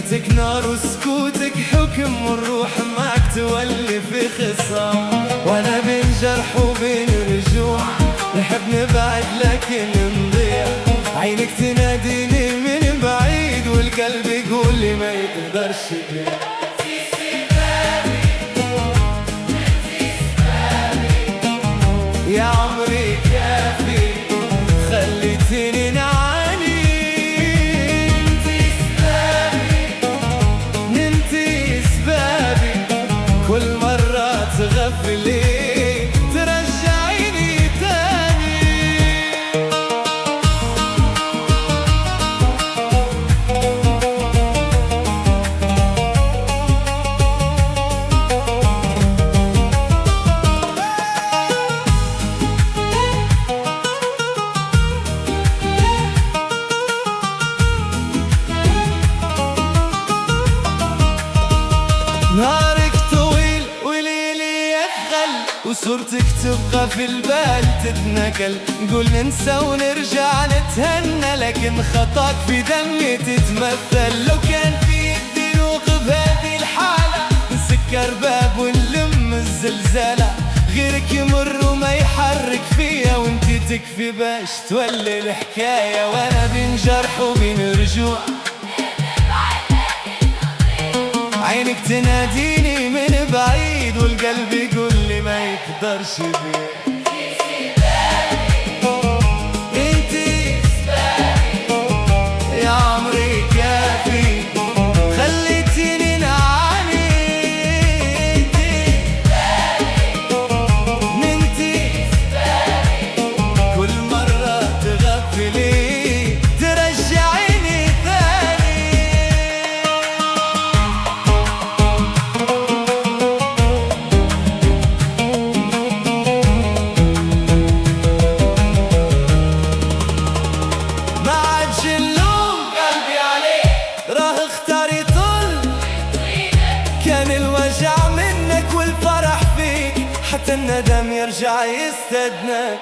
بكيتك نار وسكوتك حكم، والروح معك تولي في خصام. وانا بين جرح وبين رجوع، نحب نبعد لكن نضيع. عينك تناديني من بعيد، والقلب يقول لي ما يقدرش يبيع. يا عمري كافي خليتني نعاني، ننتي اسبابي كل مرة تغفلي ترجعيني تاني. نهارك طويل وليلي يثقل، وصورتك تبقى في البال تتنقل. نقول ننسى ونرجع نتهنى، لكن خطاك في دمي تتمثل. لو كان في يدي نوقف هذه الحالة، نسكر باب ونلم الزلزالة. غيرك يمر وما يحرك فيا، وانتي تكفي باش تولي الحكاية. وانا بين جرح وبين رجوع، عينك تناديني من بعيد، والقلب يقول لي ما يقدرش يبيع. انتي يا عمري كافي خليتيني نعاني، ننتي كل مرة تغفلي ترجعيني ثاني. كان الوجع منك والفرح فيك، حتى الندم يرجع يستدنك.